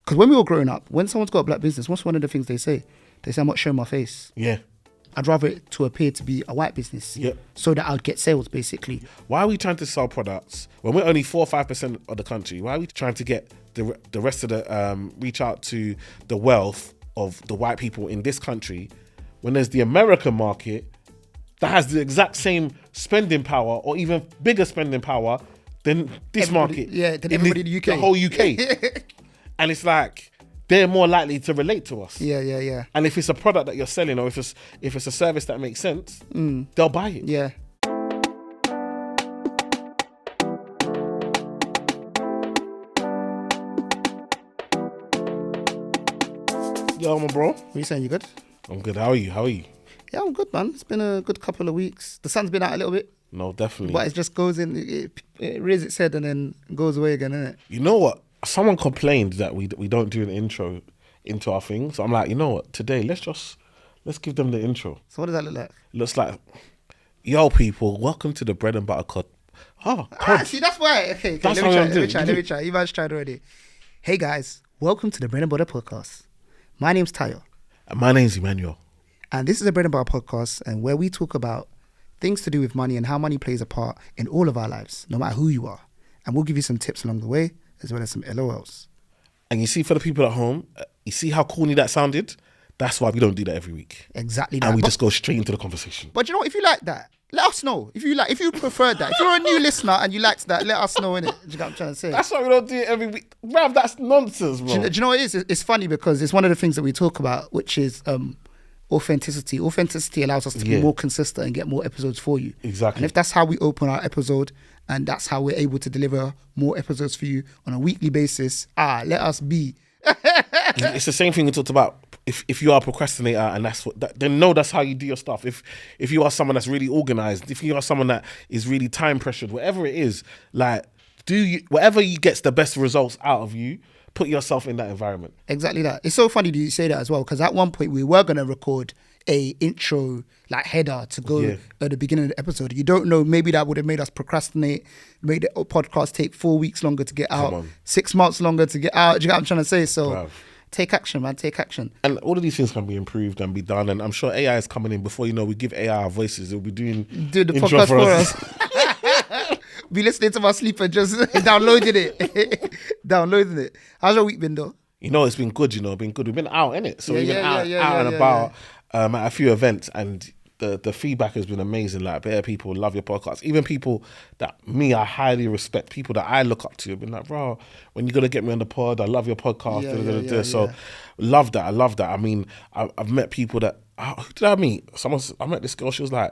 Because when we were growing up, when someone's got a black business, what's one of the things they say? They say, I'm not showing my face. Yeah. I'd rather it to appear to be a white business so that I'd get sales, basically. Why are we trying to sell products when we're only 4 or 5% of the country? Why are we trying to get the rest of the, reach out to the wealth of the white people in this country when there's the American market that has the exact same spending power or even bigger spending power than this market? Yeah, than everybody in the UK. The whole UK. And it's like, they're more likely to relate to us. Yeah. And if it's a product that you're selling or if it's a service that makes sense, they'll buy it. Yeah. Yo, my bro. What are you saying? You good? I'm good. How are you? Yeah, I'm good, man. It's been a good couple of weeks. The sun's been out a little bit. No, definitely. But it just goes in, it rears its head and then goes away again, innit? You know what? Someone complained that we don't do an intro into our thing. So I'm like, you know what? Today, let's give them the intro. So what does that look like? It looks like, yo, people, welcome to the Bread and Butter Cod. See, that's why. Okay, That's let me try. You guys tried already. Hey, guys. Welcome to the Bread and Butter Podcast. My name's Tayo. And my name's Emmanuel. And this is a Bread and Butter Podcast, and where we talk about things to do with money and how money plays a part in all of our lives, no matter who you are. And we'll give you some tips along the way, as well as some LOLs. And you see, for the people at home, you see how corny that sounded? That's why we don't do that every week. Exactly that. And we just go straight into the conversation. But you know what? If you like that, let us know. If you prefer that. If you're a new listener and you liked that, let us know, innit? Do you get what I'm trying to say? That's why we don't do it every week. Bruv, that's nonsense, bro. Do you know what it is? It's funny because it's one of the things that we talk about, which is authenticity. Authenticity allows us to be more consistent and get more episodes for you. Exactly. And if that's how we open our episode and that's how we're able to deliver more episodes for you on a weekly basis, let us be. It's the same thing we talked about. If you are a procrastinator and then know that's how you do your stuff. If you are someone that's really organized, if you are someone that is really time pressured, whatever it is, like whatever gets the best results out of you, put yourself in that environment. Exactly that. It's so funny that you say that as well, because at one point we were going to record a intro like header to go at the beginning of the episode. You don't know, maybe that would have made us procrastinate, made the podcast take 4 weeks longer to get out, 6 months longer to get out. Do you get what I'm trying to say? So take action, man, take action. And all of these things can be improved and be done. And I'm sure AI is coming in before you know we give AI our voices. It'll be doing the podcast for us. Be listening to my sleep and just downloading it. How's your week been though? You know, it's been good, We've been out, innit? So we've been out and about at a few events, and the feedback has been amazing. Like, better people love your podcast. Even people that I highly respect, people that I look up to, have been like, bro, when you're going to get me on the pod, I love your podcast. So love that. I love that. I mean, I've met people that, who did I meet? I met this girl, she was like,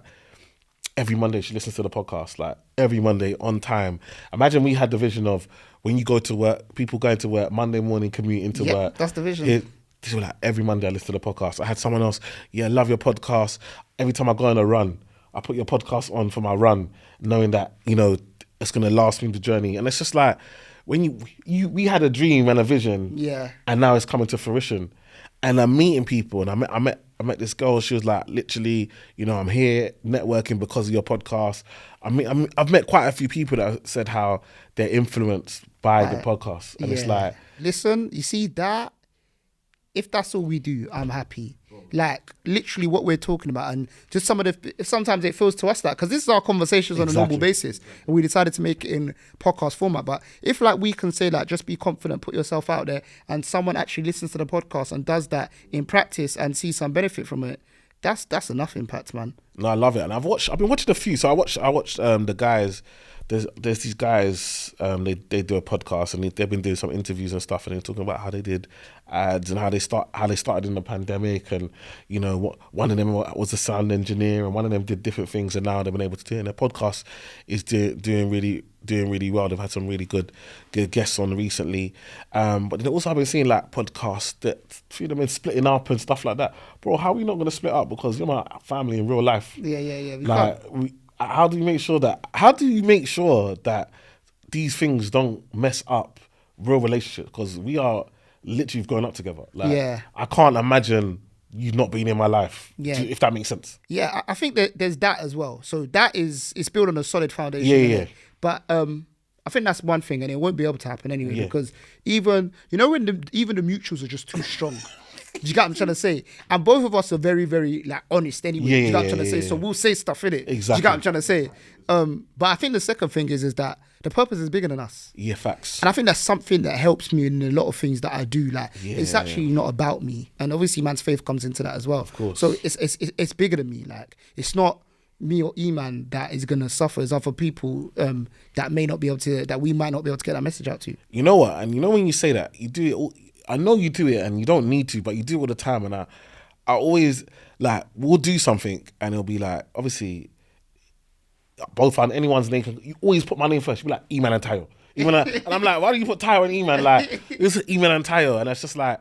every Monday she listens to the podcast, like every Monday on time. Imagine we had the vision of when you go to work, people going to work, Monday morning commuting to work. That's the vision. They were like, every Monday I listen to the podcast. I had someone else, love your podcast. Every time I go on a run, I put your podcast on for my run, knowing that, it's going to last me the journey. And it's just like, when we had a dream and a vision, and now it's coming to fruition. And I'm meeting people, and I met this girl. She was like, literally, I'm here networking because of your podcast. I've met quite a few people that said how they're influenced by the podcast, and it's like, listen, you see that? If that's all we do, I'm happy. Like, literally what we're talking about, and just sometimes it feels to us that, because this is our conversations on a normal basis, and we decided to make it in podcast format. But if we can say just be confident, put yourself out there, and someone actually listens to the podcast and does that in practice and sees some benefit from it, that's enough impact, man. No, I love it. And I've been watching a few. So I watched the guys. There's these guys, they do a podcast, and they've been doing some interviews and stuff, and they're talking about how they did ads and how they started in the pandemic, and one of them was a sound engineer, and one of them did different things, and now they've been able to do it. And their podcast is doing really well. They've had some really good guests on recently, but then also I've been seeing podcasts that few of them splitting up and stuff like that. Bro, how are we not going to split up? Because you're my family in real life. How do you make sure that these things don't mess up real relationships? Because we are literally growing up together. I can't imagine you not being in my life. If that makes sense. Yeah, I think that there's that as well. So that it's built on a solid foundation. But I think that's one thing, and it won't be able to happen anyway because even when even the mutuals are just too strong. Do you get what I'm trying to say? And both of us are very, very like honest anyway. Do you get what I'm trying to say? So we'll say stuff in it. Exactly. Do you get what I'm trying to say? But I think the second thing is that the purpose is bigger than us. Yeah, facts. And I think that's something that helps me in a lot of things that I do. Like it's actually not about me, and obviously man's faith comes into that as well. Of course. So it's bigger than me. Like it's not me or Eman that is gonna suffer. It's other people that may not be able to, that we might not be able to get that message out to. You know what? And you know when you say that, you do it all, I know you do it and you don't need to, but you do it all the time. And I always, like, we'll do something and it'll be like, obviously, both on anyone's name, you always put my name first. You be like, Eman and Tayo. And I'm like, why do you put Tayo and Eman? Like, it's Eman and Tayo. And it's just like,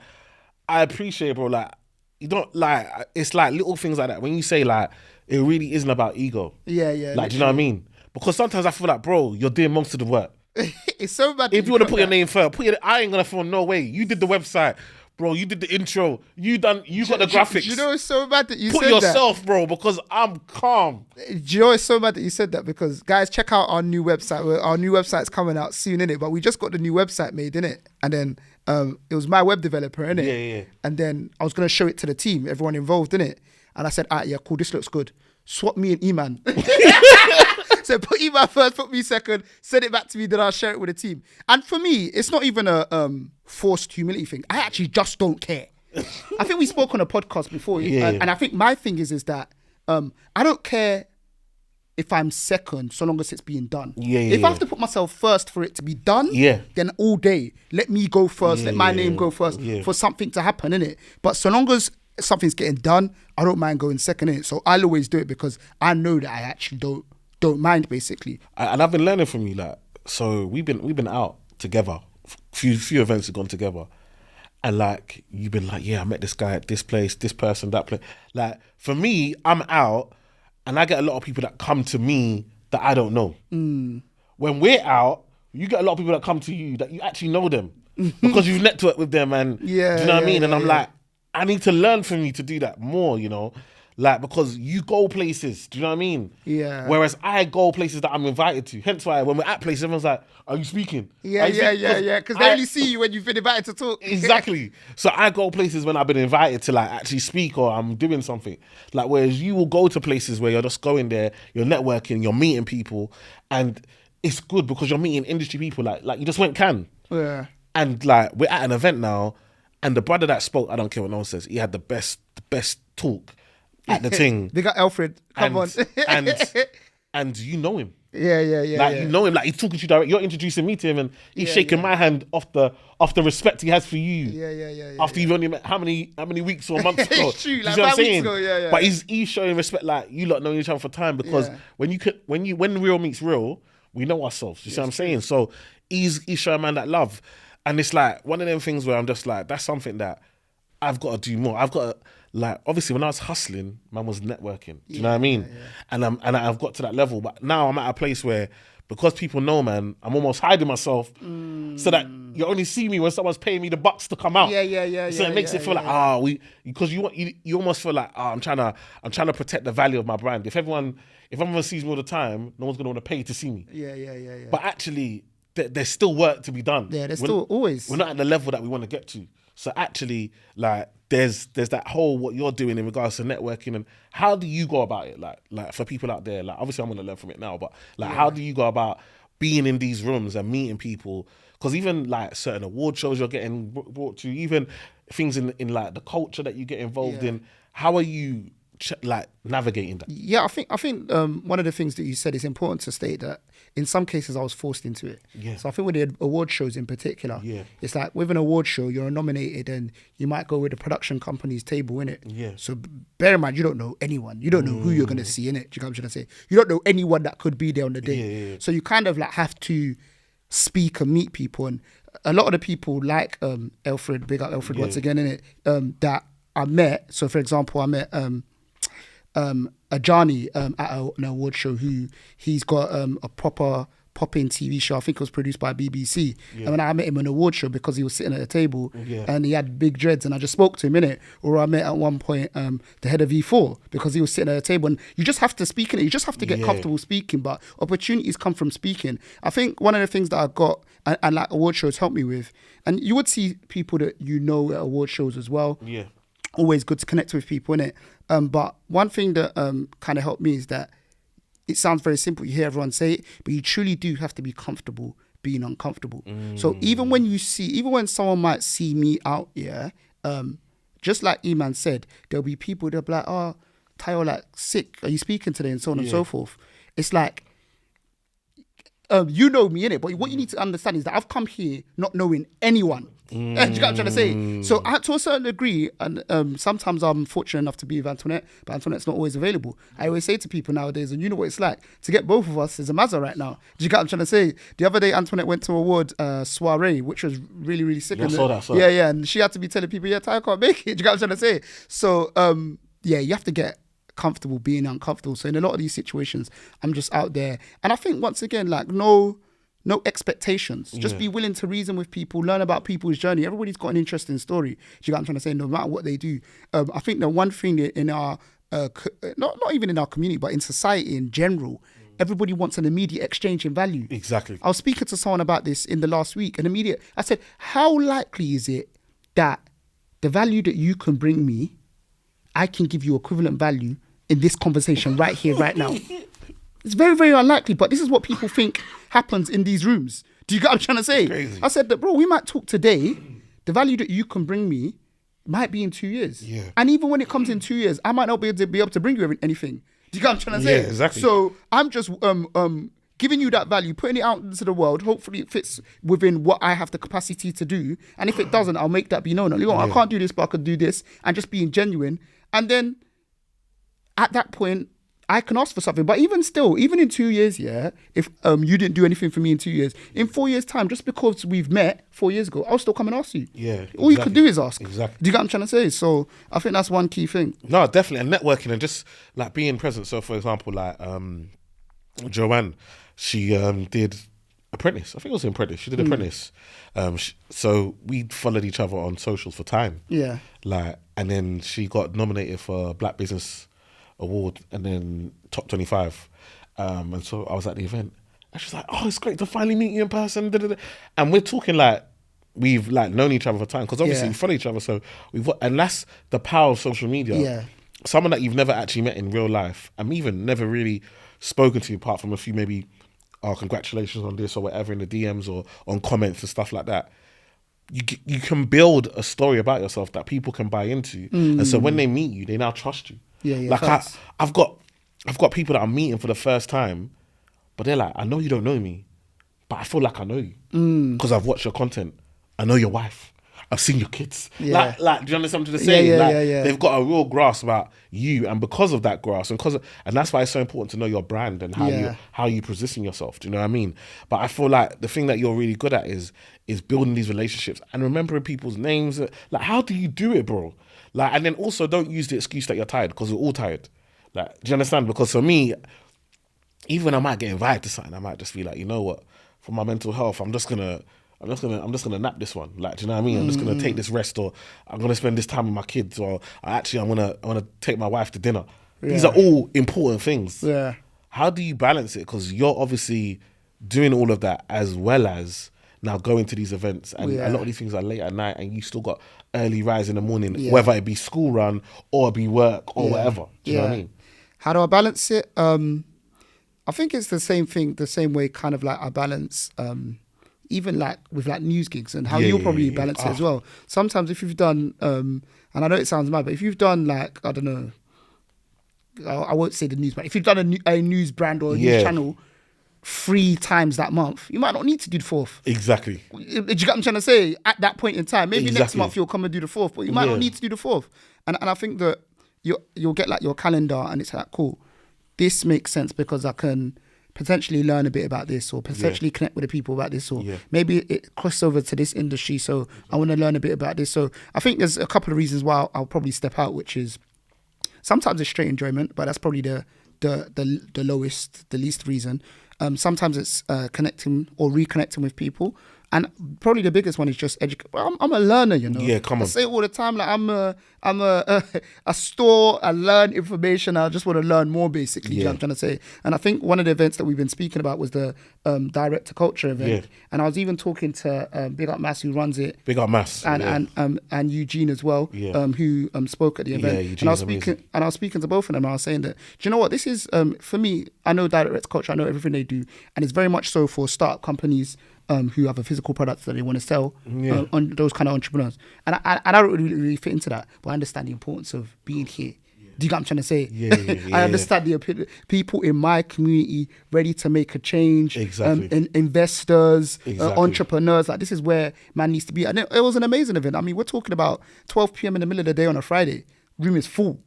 I appreciate it, bro. Like, you don't, like, it's like little things like that. When you say, like, it really isn't about ego. Yeah. Like, do you know what I mean? Because sometimes I feel like, bro, you're doing most of the work. It's so bad. If you want to put your name first, I ain't gonna feel no way. You did the website, bro. You did the intro. You got the graphics. You know it's so bad that you put said yourself, bro, because I'm calm. Do you know it's so bad that you said that? Because guys, check out our new website. Our new website's coming out soon, innit? But we just got the new website made, innit? And then it was my web developer, innit? Yeah. And then I was gonna show it to the team, everyone involved, innit? And I said, yeah, cool, this looks good. Swap me and Eman. So put Eman first, put me second, send it back to me, then I'll share it with the team. And for me, it's not even a forced humility thing. I actually just don't care. I think we spoke on a podcast before, and I think my thing is that I don't care if I'm second, so long as it's being done. If I have to put myself first for it to be done, then all day, let me go first, let my name go first for something to happen, innit? But so long as something's getting done, I don't mind going second, innit? So I'll always do it because I know that I actually don't mind, basically. And I've been learning from you, like, so we've been out together, few events have gone together, and like you've been like, I met this guy at this place, this person, that place. Like for me, I'm out and I get a lot of people that come to me that I don't know. When we're out, you get a lot of people that come to you that you actually know them because you've networked with them, and do you know what I mean? And I'm like, I need to learn from you to do that more, you know? Like, because you go places, do you know what I mean? Yeah. Whereas I go places that I'm invited to. Hence why when we're at places, everyone's like, are you speaking? Yeah. Because they only see you when you've been invited to talk. Exactly. So I go places when I've been invited to like actually speak or I'm doing something. Like, whereas you will go to places where you're just going there, you're networking, you're meeting people, and it's good because you're meeting industry people. Like you just went Cannes. Yeah. And like, we're at an event now, and the brother that spoke, I don't care what no one says, he had the best talk at the thing. They got Alfred. Come on. and you know him. Yeah. Like, you know him. Like, he's talking to you direct. You're introducing me to him, and he's shaking my hand off the respect he has for you. Yeah. After you've only met how many weeks or months ago? It's true. Like you know 5 weeks ago. Yeah. But he's showing respect. Like, you lot know each other for time, because when real meets real, we know ourselves. You see what I'm saying? So he's showing man that love, and it's like one of them things where I'm just like, that's something that I've got to do more. I've got to, like, obviously when I was hustling, man was networking. Do you know what I mean? And I've got to that level, but now I'm at a place where, because people know, man, I'm almost hiding myself so that you only see me when someone's paying me the bucks to come out. Yeah. So it makes it feel like, because you almost feel like, I'm trying to protect the value of my brand. If everyone sees me all the time, no one's gonna want to pay to see me. Yeah. But actually, there's still work to be done. Yeah, there's still always. We're not at the level that we want to get to. So actually, like, there's that whole what you're doing in regards to networking, and how do you go about it? Like for people out there, like, obviously I'm gonna learn from it now, but like, how do you go about being in these rooms and meeting people? Because even like certain award shows you're getting brought to, even things in like the culture that you get involved in, how are you like navigating that? Yeah, I think one of the things that you said is important to state that in some cases I was forced into it. Yeah. So I think with the award shows in particular, it's like with an award show, you're nominated and you might go with the production company's table, innit? Yeah. So bear in mind, you don't know anyone. You don't know who you're going to see, innit? Do you know what I'm trying to say? You don't know anyone that could be there on the day. Yeah. So you kind of like have to speak and meet people. And a lot of the people like Alfred, big up Alfred once again, innit? That I met. So for example, I met Ajani at an award show, who he's got a proper pop-in TV show. I think it was produced by BBC. And when I met him on an award show because he was sitting at a table and he had big dreads, and I just spoke to him, innit? Or I met at one point the head of E4 because he was sitting at a table, and you just have to speak in it. You just have to get comfortable speaking, but opportunities come from speaking. I think one of the things that I got, and like award shows helped me with, and you would see people that you know at award shows as well. Yeah. Always good to connect with people, innit? But one thing that kind of helped me is that it sounds very simple. You hear everyone say it, but you truly do have to be comfortable being uncomfortable. So even when someone might see me out, just like Eman said, there'll be people that'll be like, oh, Tayo, like, sick, are you speaking today? And so on and so forth. It's like, you know me, innit? But what you need to understand is that I've come here not knowing anyone. Do you get what I'm trying to say? So to a certain degree, and sometimes I'm fortunate enough to be with Antoinette, but Antoinette's not always available. I always say to people nowadays, and you know what it's like, to get both of us is a mazza right now. Do you get what I'm trying to say? The other day, Antoinette went to a award soiree, which was really, really sick. Yeah, I saw that. Yeah, and she had to be telling people, Tayo can't make it. Do you get what I'm trying to say? So, you have to get comfortable being uncomfortable. So in a lot of these situations, I'm just out there. And I think, once again, like, no expectations. Just be willing to reason with people, learn about people's journey. Everybody's got an interesting story. Do you get what I'm trying to say? No matter what they do. I think the one thing in our, not even in our community, but in society in general, everybody wants an immediate exchange in value. Exactly. I was speaking to someone about this in the last week. I said, how likely is it that the value that you can bring me, I can give you equivalent value in this conversation right here, right now? It's very, very unlikely, but this is what people think happens in these rooms. Do you get what I'm trying to say? Crazy. I said that, bro, we might talk today. The value that you can bring me might be in 2 years. Yeah. And even when it comes in 2 years, I might not be able to bring you anything. Do you get what I'm trying to say? Yeah, exactly. So I'm just giving you that value, putting it out into the world. Hopefully it fits within what I have the capacity to do. And if it doesn't, I'll make that be known. I can't do this, but I could do this. And just being genuine. And then at that point, I can ask for something. But even still, even in 2 years, if you didn't do anything for me in 2 years, in 4 years' time, just because we've met 4 years ago, I'll still come and ask you. Yeah. All you could do is ask. Exactly. Do you get what I'm trying to say? So I think that's one key thing. No, definitely. And networking and just like being present. So for example, like Joanne, she did Apprentice. I think it was Apprentice. She did Apprentice. So we followed each other on socials for time. Yeah. Like, and then she got nominated for Black Business Award and then top 25. And so I was at the event and she's like, oh, it's great to finally meet you in person. Da, da, da. And we're talking like we've like known each other for time because obviously we follow each other. So and that's the power of social media. Yeah. Someone that you've never actually met in real life and even never really spoken to apart from a few maybe, oh, congratulations on this or whatever in the DMs or on comments and stuff like that. You can build a story about yourself that people can buy into. And so when they meet you, they now trust you. Yeah, like I've got people that I'm meeting for the first time, but they're like, I know you don't know me, but I feel like I know you because I've watched your content. I know your wife. I've seen your kids. Yeah. Like, do you understand what I'm saying? Yeah. They've got a real grasp about you, and because of that grasp, and that's why it's so important to know your brand and how you position yourself. Do you know what I mean? But I feel like the thing that you're really good at is building these relationships and remembering people's names. Like, how do you do it, bro? Like, and then also don't use the excuse that you're tired because we're all tired. Like, do you understand? Because for me, even when I might get invited to something, I might just be like, you know what? For my mental health, I'm just gonna nap this one. Like, do you know what I mean? I'm just gonna take this rest, or I'm gonna spend this time with my kids, or I'm gonna take my wife to dinner. Yeah. These are all important things. Yeah. How do you balance it? Because you're obviously doing all of that as well as now going to these events, and a lot of these things are late at night, and you still got early rise in the morning, whether it be school run or it be work or whatever. Do you know what I mean? How do I balance it? I think it's the same thing, the same way kind of like I balance even like with like news gigs and how you'll probably balance it as well. Sometimes if you've done, and I know it sounds mad, but if you've done like, I don't know, I won't say the news, but if you've done a news brand or a news channel 3 times that month, you might not need to do the 4th. Exactly. Do you get what I'm trying to say? At that point in time, maybe next month you'll come and do the 4th, but you might not need to do the 4th. And I think that you'll get like your calendar and it's like, cool, this makes sense because I can potentially learn a bit about this or potentially connect with the people about this, or maybe it crosses over to this industry, so I want to learn a bit about this. So I think there's a couple of reasons why I'll probably step out, which is sometimes it's straight enjoyment, but that's probably the lowest, the least reason. Sometimes it's connecting or reconnecting with people. And probably the biggest one is just education. I'm a learner, you know. Yeah, come on. I say it all the time. Like I'm a store. I learn information. I just want to learn more, basically. You know what I'm trying to say. And I think one of the events that we've been speaking about was the direct to culture event. Yeah. And I was even talking to Big Up Mass, who runs it. Big Up Mass. And Eugene as well, who spoke at the event. Yeah, and I was speaking to both of them. And I was saying that, do you know what, this is for me. I know direct to culture. I know everything they do, and it's very much so for startup companies. Who have a physical product that they want to sell on those kind of entrepreneurs. And I don't really fit into that, but I understand the importance of being here. Do you get what I'm trying to say? I understand the people in my community ready to make a change. Exactly. Investors, entrepreneurs. Like, this is where man needs to be. And it was an amazing event. I mean, we're talking about 12 p.m. in the middle of the day on a Friday. Room is full.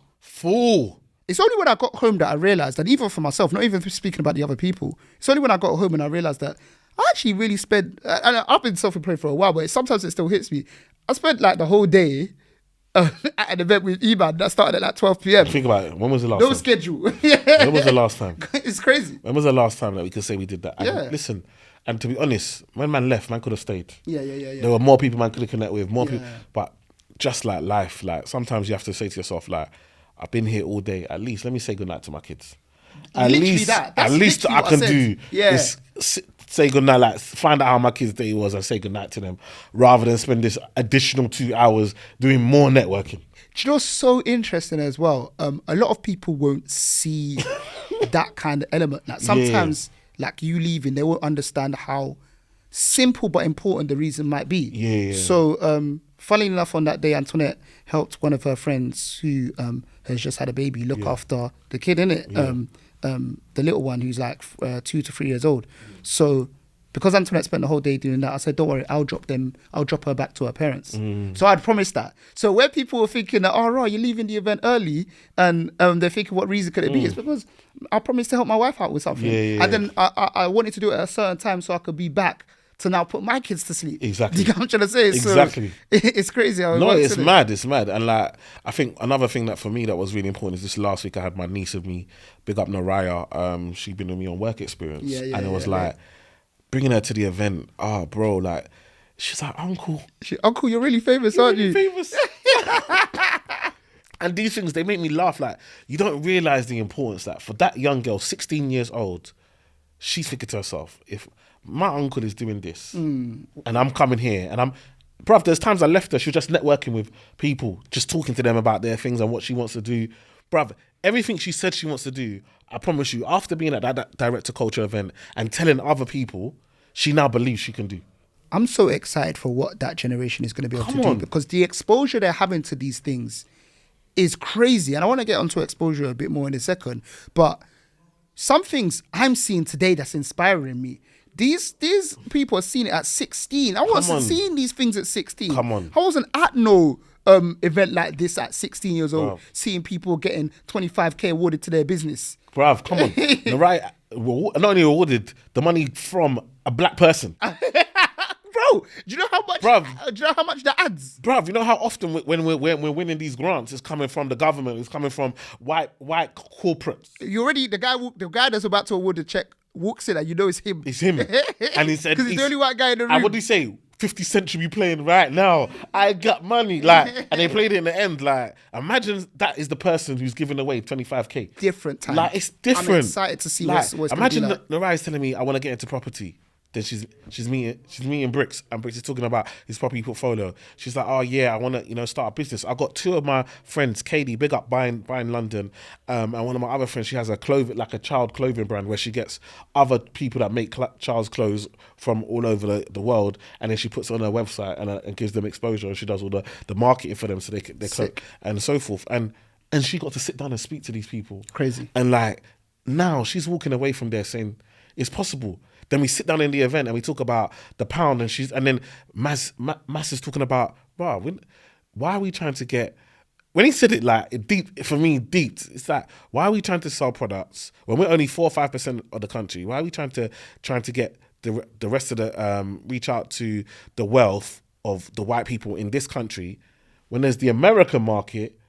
It's only when I got home that I realized that, even for myself, not even speaking about the other people, it's only when I got home and I realized that I actually really spent, and I've been self-employed for a while, but sometimes it still hits me. I spent like the whole day at an event with Eman that started at like 12 p.m. Think about it. When was the last time? No schedule. When was the last time? It's crazy. When was the last time that we could say we did that? And listen, and to be honest, when man left, man could have stayed. Yeah. There were more people man could have connected with, more people. But just like life, like sometimes you have to say to yourself, like, I've been here all day. At least let me say goodnight to my kids. At least I can do is say goodnight, like find out how my kids' day was and say goodnight to them, rather than spend this additional 2 hours doing more networking. Do you know what's so interesting as well? A lot of people won't see that kind of element. Like sometimes, like you leaving, they won't understand how simple but important the reason might be. So, funnily enough, on that day, Antoinette helped one of her friends who has just had a baby look after the kid, innit? The little one who's like 2 to 3 years old. So because Antoinette spent the whole day doing that, I said, don't worry, I'll drop her back to her parents. So I'd promised that. So where people were thinking that, oh, right, you're leaving the event early, and they're thinking, what reason could it be? It's because I promised to help my wife out with something. And then I wanted to do it at a certain time so I could be back to now put my kids to sleep. Exactly. Do you get what I'm trying to say? Exactly. So it's crazy how it No, works, it's mad. And like, I think another thing that for me that was really important is this last week I had my niece with me, big up Naraya, she'd been with me on work experience. And it was like, bringing her to the event, bro, like, she's like, Uncle, you're really famous, aren't you? Famous. And these things, they make me laugh. Like, you don't realise the importance that for that young girl, 16 years old, she's thinking to herself, if my uncle is doing this and I'm coming here and bruv, there's times I left her, she was just networking with people, just talking to them about their things and what she wants to do. Bruv, everything she said she wants to do, I promise you, after being at that direct-to-culture event and telling other people, she now believes she can do. I'm so excited for what that generation is going to be able to do, because the exposure they're having to these things is crazy. And I want to get onto exposure a bit more in a second, but some things I'm seeing today that's inspiring me. These people are seeing it at 16. I wasn't seeing these things at 16. Come on. I wasn't at no event like this at 16 years old, seeing people getting 25k awarded to their business. Bruv, come on. Not only awarded, the money from a black person. Bro, do you know how much? Bruv, do you know how much that adds? Bruv, you know how often when we're winning these grants, it's coming from the government, it's coming from white corporates. The guy that's about to award the check walks in and you know it's him. It's him. And he said, because he's the only white guy in the room. And what did he say? 50 Cent should be playing right now. I got money. Like, and they played it in the end. Like, imagine that is the person who's giving away 25k. Different time. Like, it's different. I'm excited to see what's imagine like. Naraya's telling me I want to get into property. Then she's meeting Bricks, and Bricks is talking about his property portfolio. She's like, oh yeah, I want to start a business. I got two of my friends, Katie, big up buying London, and one of my other friends, she has a child clothing brand where she gets other people that make child's clothes from all over the world, and then she puts it on her website and gives them exposure, and she does all the marketing for them so they and so forth. And she got to sit down and speak to these people. Crazy. And like now she's walking away from there saying it's possible. Then we sit down in the event and we talk about the pound, and then Mas is talking about, wow, why are we trying to get? When he said it like deep for me, it's like, why are we trying to sell products when we're only 4 or 5% of the country? Why are we trying to get the rest of the reach out to the wealth of the white people in this country when there's the American market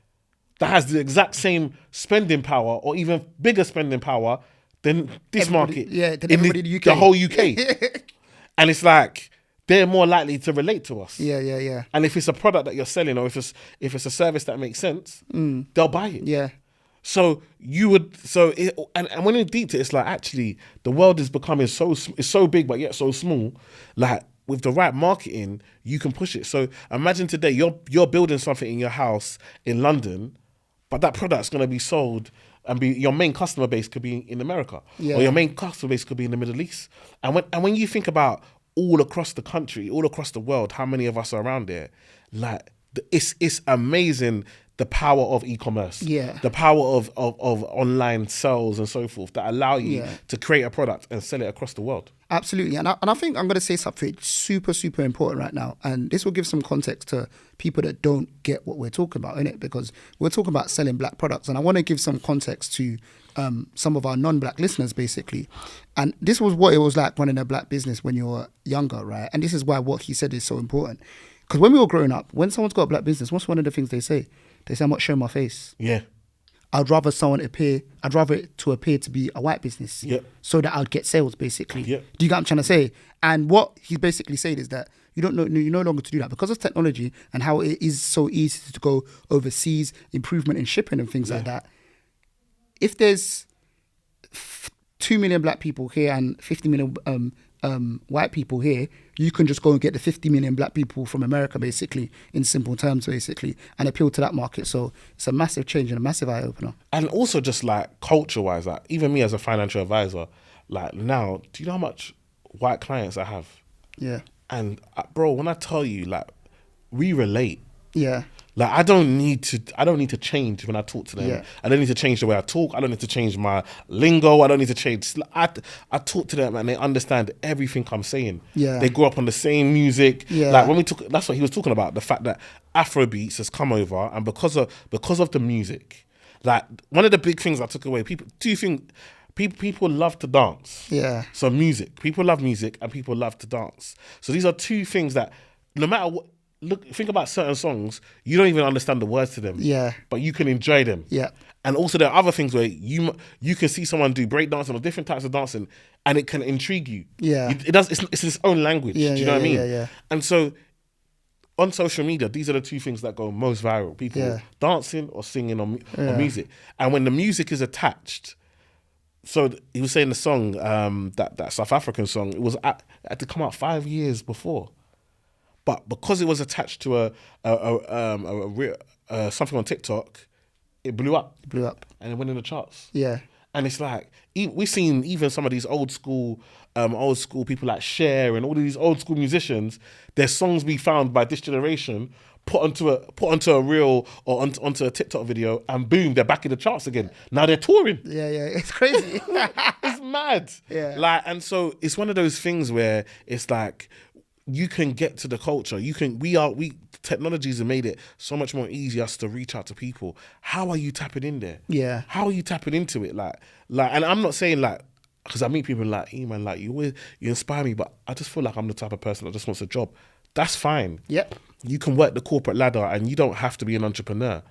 that has the exact same spending power or even bigger spending power than this Everybody- market. yeah, than in everybody in the UK. The whole UK. And it's like, they're more likely to relate to us. Yeah. And if it's a product that you're selling, or if it's a service that makes sense, they'll buy it. Yeah. So and when you deep it, it's like, actually the world is becoming it's so big but yet so small. Like, with the right marketing, you can push it. So imagine today you're building something in your house in London, but that product's going to be sold and your main customer base could be in America, or your main customer base could be in the Middle East. And when you think about all across the country, all across the world, how many of us are around there, like, it's amazing, the power of e-commerce, the power of online sales and so forth, that allow you to create a product and sell it across the world. Absolutely. And I think I'm going to say something super, super important right now. And this will give some context to people that don't get what we're talking about, innit? Because we're talking about selling black products. And I want to give some context to some of our non-black listeners, basically. And this was what it was like running a black business when you were younger, right? And this is why what he said is so important. Because when we were growing up, when someone's got a black business, what's one of the things they say? They say, I'm not showing my face. Yeah. I'd rather it to appear to be a white business, so that I'd get sales, basically. Do you get what I'm trying to say? And what he's basically saying is that you're no longer to do that because of technology and how it is so easy to go overseas, improvement in shipping and things like that. If there's 2 million black people here and 50 million white people here, you can just go and get the 50 million black people from America, basically, in simple terms, basically, and appeal to that market. So it's a massive change and a massive eye-opener. And also just like culture-wise, like even me as a financial advisor, like now, do you know how much white clients I have? Yeah. And bro, when I tell you, like, we relate. Yeah. Like, I don't need to change when I talk to them. Yeah. I don't need to change the way I talk. I don't need to change my lingo. I don't need to change. I talk to them and they understand everything I'm saying. Yeah. They grew up on the same music. Yeah. Like, when we talk, that's what he was talking about. The fact that Afrobeats has come over, and because of the music, like, one of the big things I took away. People love to dance. Yeah. So people love music and people love to dance. So these are two things that, no matter what. Think about certain songs, you don't even understand the words to them. Yeah. But you can enjoy them. Yeah. And also there are other things where you can see someone do breakdancing or different types of dancing and it can intrigue you. Yeah. It's its own language. Yeah, do you know what I mean? Yeah. And so on social media, these are the two things that go most viral. People dancing or singing or music. And when the music is attached, so he was saying the song, that South African song, it had to come out 5 years before. But because it was attached to something on TikTok, it blew up. And it went in the charts. Yeah. And it's like, we've seen even some of these old school people like Cher and all of these old school musicians, their songs be found by this generation, put onto a reel or onto a TikTok video, and boom, they're back in the charts again. Now they're touring. Yeah, it's crazy. It's mad. Yeah. Like, and so it's one of those things where it's like, you can get to the culture. Technologies have made it so much more easier to reach out to people. How are you tapping in there? Yeah. How are you tapping into it? Like, and I'm not saying like, because I meet people like, Eman, like you inspire me, but I just feel like I'm the type of person that just wants a job. That's fine. Yep. You can work the corporate ladder and you don't have to be an entrepreneur.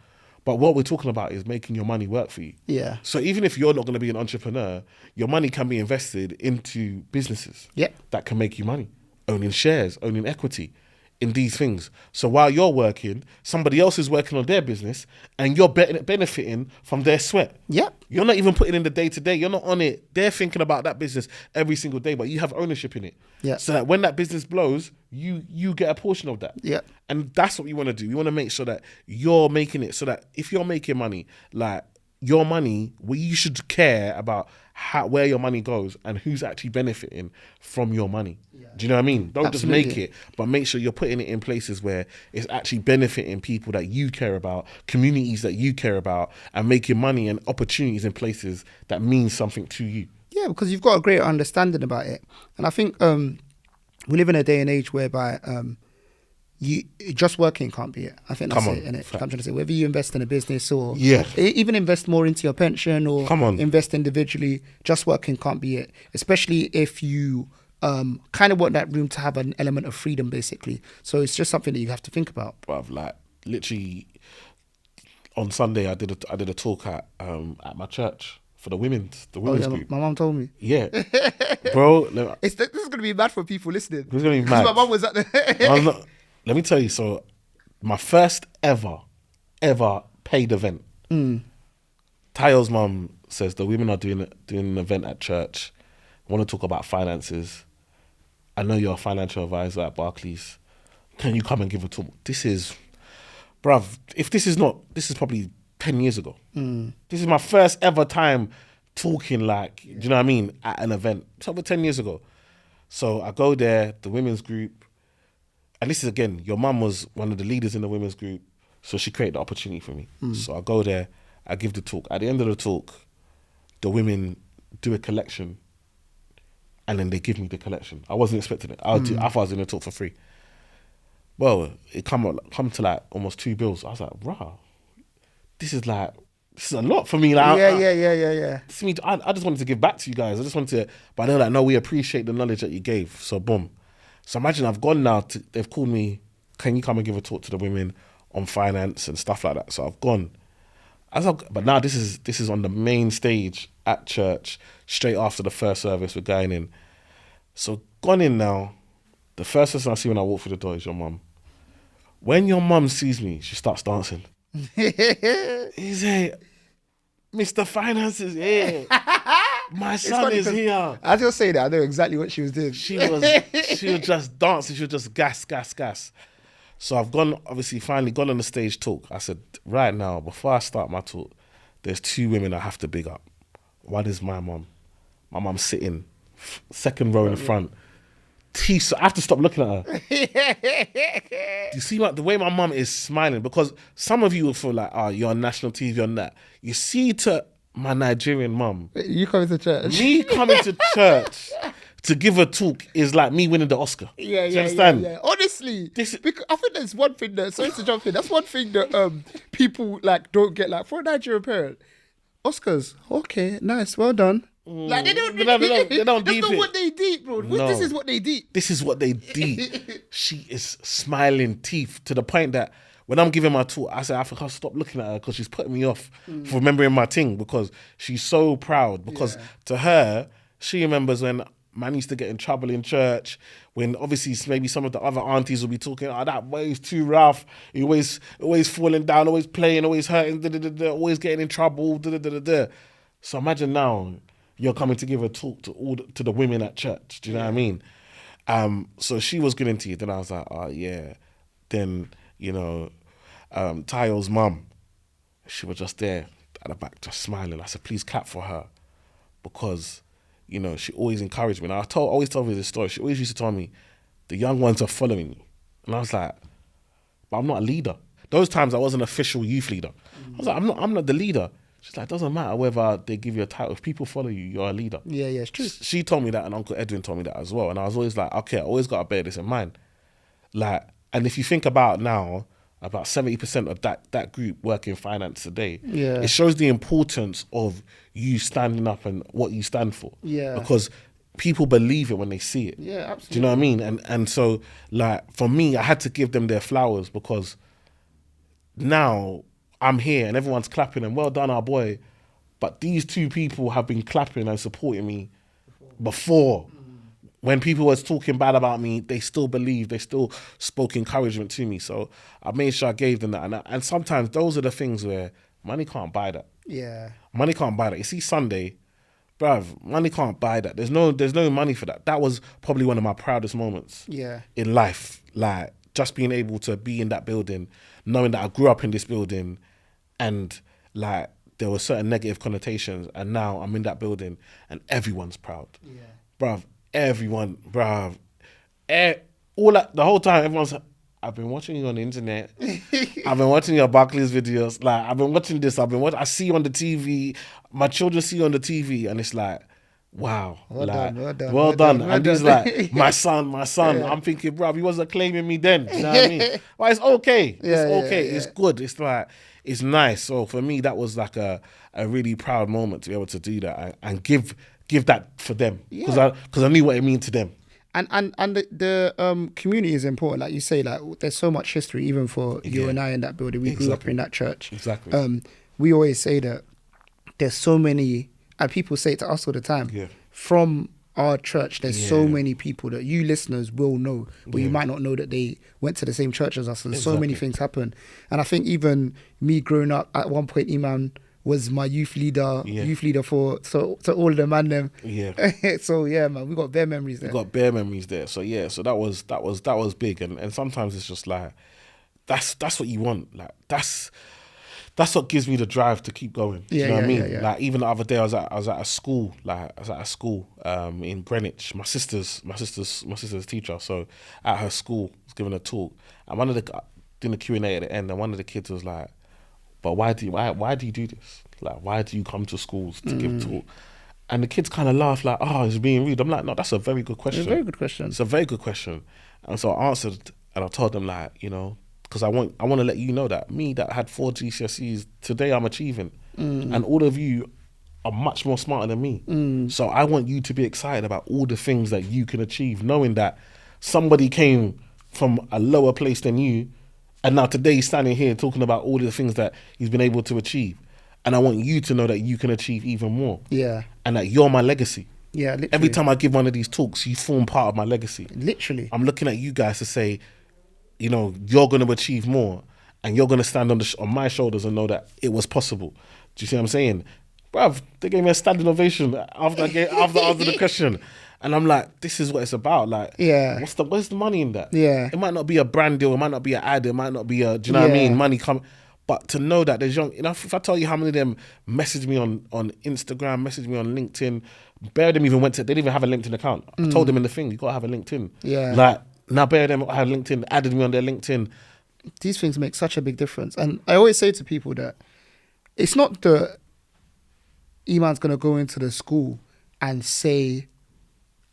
But what we're talking about is making your money work for you. Yeah. So even if you're not going to be an entrepreneur, your money can be invested into businesses that can make you money. Owning shares, owning equity in these things. So while you're working, somebody else is working on their business and you're benefiting from their sweat. Yep. You're not even putting in the day-to-day. You're not on it. They're thinking about that business every single day, but you have ownership in it. Yeah. So that when that business blows, you get a portion of that. Yeah. And that's what we want to do. We want to make sure that you're making it so that if you're making money, like your money, you should care about where your money goes and who's actually benefiting from your money. Do you know what I mean? Don't Absolutely. just make it, but make sure you're putting it in places where it's actually benefiting people that you care about, communities that you care about, and making money and opportunities in places that mean something to you. Yeah, because you've got a greater understanding about it. And I think we live in a day and age whereby you just working can't be it. I think that's it, innit? I'm trying to say, whether you invest in a business or even invest more into your pension or invest individually, just working can't be it. Especially if you kind of want that room to have an element of freedom, basically. So it's just something that you have to think about. Bruv, like literally on Sunday, I did a talk at my church for the women's Yeah, group. my mum told me. Yeah, bro. This is gonna be bad for people listening. It's gonna be Because mad. my mum was at the. Let me tell you. So, my first ever paid event. Tayo's mum says the women are doing an event at church. I want to talk about finances. I know you're a financial advisor at Barclays. Can you come and give a talk? This is, bruv, this is probably 10 years ago. This is my first ever time talking do you know what I mean, at an event. It's over 10 years ago. So I go there, the women's group, and this is, again, your mum was one of the leaders in the women's group, so she created the opportunity for me. So I go there, I give the talk. At the end of the talk, the women do a collection, and then they give me the collection. I wasn't expecting it. I thought I was going to talk for free. Well, it come to like almost 2 bills. I was like, rah, this is a lot for me. Like, Yeah. I just wanted to give back to you guys. I just wanted to, but they're like, no, we appreciate the knowledge that you gave. So boom. So imagine I've gone now, they've called me, can you come and give a talk to the women on finance and stuff like that? So I've gone. But now this is on the main stage at church, straight after the first service, we're going in. So gone in now, the first person I see when I walk through the door is your mum. When your mum sees me, she starts dancing. He's like, Mr. Finance is here. My son is here. As you're saying that, I know exactly what she was doing. She was just dancing. She was just gas. So I've finally gone on the stage talk. I said, right now, before I start my talk, there's 2 women I have to big up. One is my mum. My mum's sitting second row in the front. So I have to stop looking at her. You see the way my mum is smiling? Because some of you will feel like, oh, you're on national TV on that. You see, to my Nigerian mum, you coming to church? Me coming to church to give a talk is like me winning the Oscar. Yeah. Do you understand? Yeah. Honestly, because I think there's one thing that, sorry to jump in, that's one thing that people don't get, for a Nigerian parent. Oscars, okay, nice, well done. They don't deep it. That's not what they deep, bro. No. This is what they deep. This is what they deep. She is smiling teeth to the point that when I'm giving my talk, I say I think I'll stop looking at her because she's putting me off for remembering my thing, because she's so proud. Because to her, she remembers when man used to get in trouble in church, when obviously maybe some of the other aunties will be talking, oh, that boy is too rough, he always falling down, always playing, always hurting, always getting in trouble. So imagine now, you're coming to give a talk to the women at church. Do you know what I mean? So she was good into it. Then I was like, oh yeah. Then, Tayo's mum, she was just there at the back, just smiling. I said, please clap for her, because, she always encouraged me. And I always told me this story. She always used to tell me, the young ones are following you. And I was like, but I'm not a leader. Those times I was an official youth leader. I was like, I'm not the leader. She's like, it doesn't matter whether they give you a title. If people follow you, you're a leader. Yeah, it's true. She told me that, and Uncle Edwin told me that as well. And I was always like, okay, I always got to bear this in mind. And if you think about now, about 70% of that group work in finance today. Yeah. It shows the importance of you standing up and what you stand for. Yeah. Because people believe it when they see it. Yeah, absolutely. Do you know what I mean? And so, for me, I had to give them their flowers, because now I'm here and everyone's clapping and well done, our boy. But these 2 people have been clapping and supporting me before. When people was talking bad about me, they still believed, they still spoke encouragement to me. So I made sure I gave them that. And sometimes those are the things where money can't buy that. Yeah. Money can't buy that. You see Sunday, bruv, money can't buy that. There's no money for that. That was probably one of my proudest moments in life. Just being able to be in that building, knowing that I grew up in this building, and there were certain negative connotations, and now I'm in that building and everyone's proud. Yeah. Bruv, everyone, bruv. The whole time, everyone's like, I've been watching you on the internet. I've been watching your Barclays videos. I've been watching this. I see you on the TV. My children see you on the TV. And it's like, wow. Well done. And he's like, my son. Yeah. I'm thinking, bruv, he wasn't claiming me then. You know what I mean? But it's okay. It's okay. It's good. It's it's nice. So for me, that was a really proud moment to be able to do that and give that for them, because I knew what it meant to them. And the community is important, like you say. There's so much history, even for you and I in that building. We grew up in that church. Exactly. We always say that there's so many and people say it to us all the time. Yeah. From our church, there's so many people that you listeners will know, but you might not know that they went to the same church as us. And so many things happen. And I think even me growing up, at one point, Eman was my youth leader for so all of the man them. Yeah. So yeah, man, we got bare memories there. So yeah, so that was big, and sometimes it's just like that's what you want. Like that's what gives me the drive to keep going. Do you know what I mean? Yeah. Like even the other day, I was at a school in Greenwich. My sister's teacher. So at her school, was giving a talk, and one of the doing the Q&A at the end, and one of the kids was like, "But why do you do this? Like, why do you come to schools to give talk?" And the kids kind of laughed like, "Oh, it's being rude." I'm like, "No, that's a very good question. It's a very good question. It's a very good question." And so I answered, and I told them like, because I want to let you know that me that had 4 GCSEs, today I'm achieving. And all of you are much more smarter than me. So I want you to be excited about all the things that you can achieve, knowing that somebody came from a lower place than you, and now today he's standing here talking about all the things that he's been able to achieve. And I want you to know that you can achieve even more. Yeah. And that you're my legacy. Yeah, literally. Every time I give one of these talks, you form part of my legacy. Literally. I'm looking at you guys to say, you're going to achieve more, and you're going to stand on my shoulders and know that it was possible. Do you see what I'm saying? Bruv, they gave me a standing ovation after I answered the question. And I'm like, this is what it's about. Like, where's the money in that? Yeah. It might not be a brand deal, it might not be an ad, it might not be a, do you know what I mean? Money come. But to know that there's if I tell you how many of them messaged me on Instagram, messaged me on LinkedIn, bare of them even they didn't even have a LinkedIn account. I told them in the thing, you got to have a LinkedIn. Yeah. Like, now bare of them have LinkedIn, added me on their LinkedIn. These things make such a big difference. And I always say to people that it's not that Eman's going to go into the school and say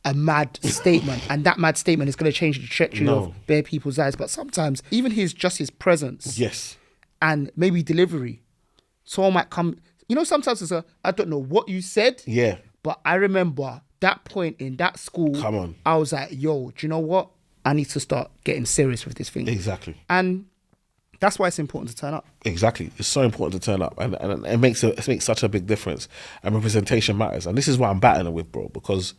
a mad statement, and that mad statement is going to change the trajectory of bare people's lives. But sometimes even his presence, and maybe delivery, someone might come. Sometimes it's I don't know what you said, but I remember that point in that school. Come on, I was like, yo, do you know what? I need to start getting serious with this thing. Exactly, and that's why it's important to turn up. Exactly, it's so important to turn up, and it makes such a big difference. And representation matters, and this is what I'm battling with, bro, because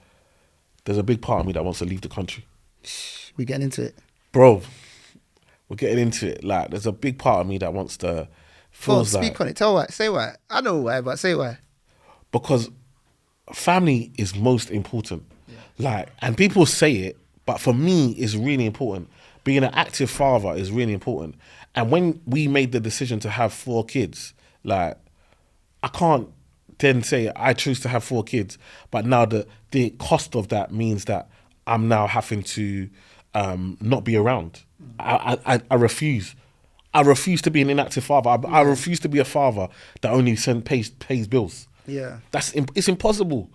there's a big part of me that wants to leave the country. We're getting into it, bro. We're getting into it. Like, there's a big part of me that wants to. Speak on it. Tell why. Say why. I know why, but say why. Because family is most important. Like, and people say it, but for me, it's really important. Being an active father is really important. And when we made the decision to have 4 kids, like, I can't then say I choose to have 4 kids, but now the cost of that means that I'm now having to not be around. I refuse. I refuse to be an inactive father. I refuse to be a father that only pays bills. Yeah, it's impossible.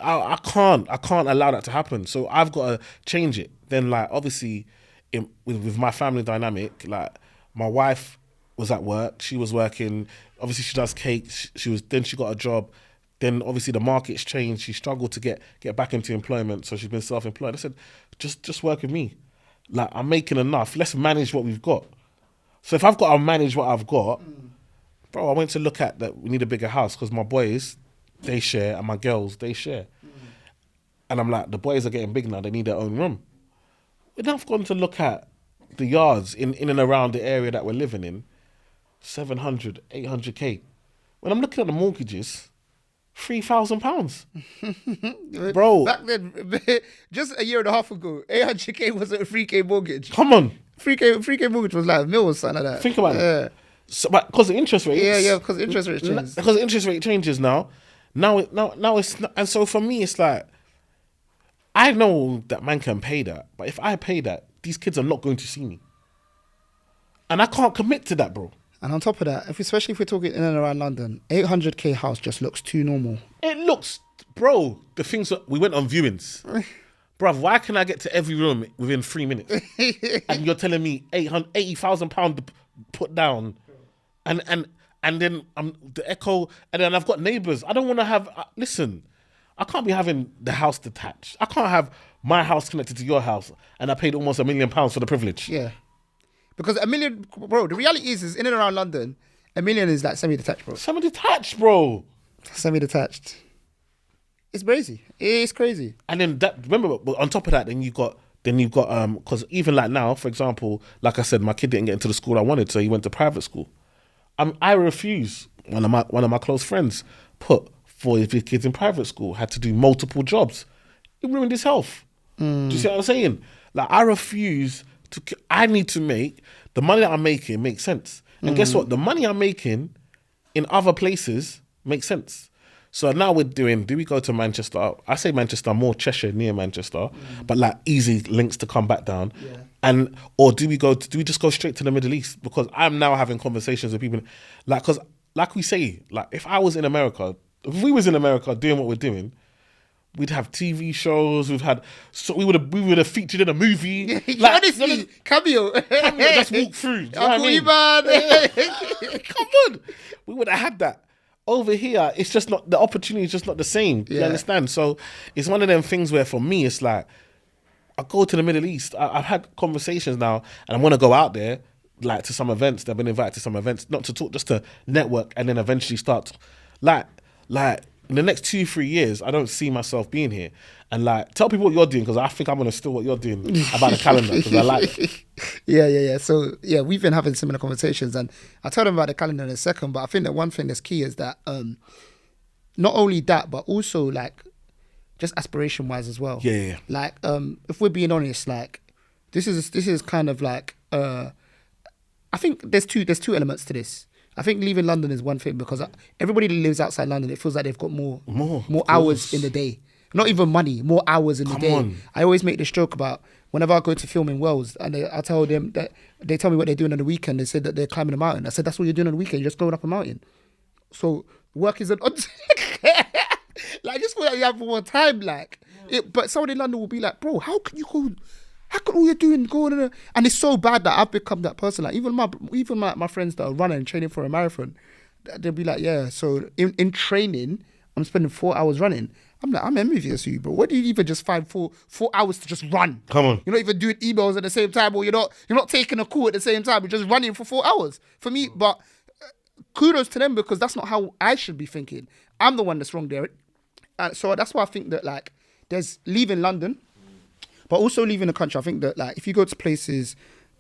I can't allow that to happen. So I've got to change it. Then, like, obviously, with my family dynamic, like, my wife was at work. She was working. Obviously, she does cakes. Then she got a job. Then obviously the market's changed. She struggled to get back into employment, so she's been self-employed. I said, just work with me. Like, I'm making enough. Let's manage what we've got. So if I've got to manage what I've got, bro, I went to look at that. We need a bigger house because my boys, they share, and my girls, they share. And I'm like, the boys are getting big now. They need their own room. Then I've gone to look at the yards in and around the area that we're living in, 700, 800K. When I'm looking at the mortgages, £3,000. Bro. Back then, just a year and a half ago, 800K wasn't a 3K mortgage. Come on. 3K mortgage was like a mil or something like that. Think about it. So, but because the interest rate. Because the interest rate changes. Because the interest rate changes now. Now it's not, and so for me it's like, I know that man can pay that, but if I pay that, these kids are not going to see me, and I can't commit to that, bro. And on top of that, especially if we're talking in and around London, 800K house just looks too normal. It looks, bro. The things we went on viewings, bruv. Why can I get to every room within 3 minutes, and you're telling me £80,000 to put down, and then the echo, and then I've got neighbours. I don't want to have. Listen, I can't be having the house detached. I can't have my house connected to your house, and I paid almost £1 million for the privilege. Yeah, because $1 million, bro. The reality is in and around London, $1 million is like semi-detached, bro. Semi-detached, bro. Semi-detached. It's crazy. It's crazy. And then remember, on top of that, then you've got because even like now, for example, like I said, my kid didn't get into the school I wanted, so he went to private school. I refuse. One of my close friends put 4 of his kids in private school, had to do multiple jobs. It ruined his health. Do you see what I'm saying? Like, I refuse to. I need to make the money that I'm making make sense. And guess what? The money I'm making in other places makes sense. So now we're doing, do we go to Manchester? I say Manchester, more Cheshire, near Manchester, but like easy links to come back down. Yeah. Or do we just go straight to the Middle East? Because I'm now having conversations with people, like, because like we say, like if we was in America doing what we're doing, we'd have TV shows. We would have featured in a movie. Like, honestly, cameo. Just walk through. You know what I mean? Come on, we would have had that. Over here, it's just not, the opportunity is just not the same. You understand? So it's one of them things where for me, it's like, I go to the Middle East. I've had conversations now, and I want to go out there, like to some events. I've been invited to some events, not to talk, just to network, and then eventually start, like in the next 2-3 years, I don't see myself being here. And like, tell people what you're doing, because I think I'm going to steal what you're doing about the calendar, because I like it. Yeah. So, yeah, we've been having similar conversations, and I'll tell them about the calendar in a second, but I think that one thing that's key is that not only that, but also like just aspiration-wise as well. Yeah. Like, if we're being honest, like, this is kind of like, I think there's two elements to this. I think leaving London is one thing, because everybody that lives outside London, it feels like they've got more hours in the day. Not even money, more hours in the day. On. I always make this joke about whenever I go to film in Wales, and I tell them that, they tell me what they're doing on the weekend. They said that they're climbing a mountain. I said, that's what you're doing on the weekend. You're just going up a mountain. So work isn't on. Like, just feel like you have more time. Like, but someone in London will be like, bro, how can all you're doing go on? And it's so bad that I've become that person. Like, even my friends that are running and training for a marathon, they'll be like, yeah. So in training, I'm spending 4 hours running. I'm like, I'm envious of you, bro. Where do you even just find 4 hours to just run? Come on. You're not even doing emails at the same time, or you're not taking a call at the same time. You're just running for 4 hours. For me, but kudos to them, because that's not how I should be thinking. I'm the one that's wrong there. So that's why I think that, like, there's leaving London, but also leaving the country. I think that, like, if you go to places,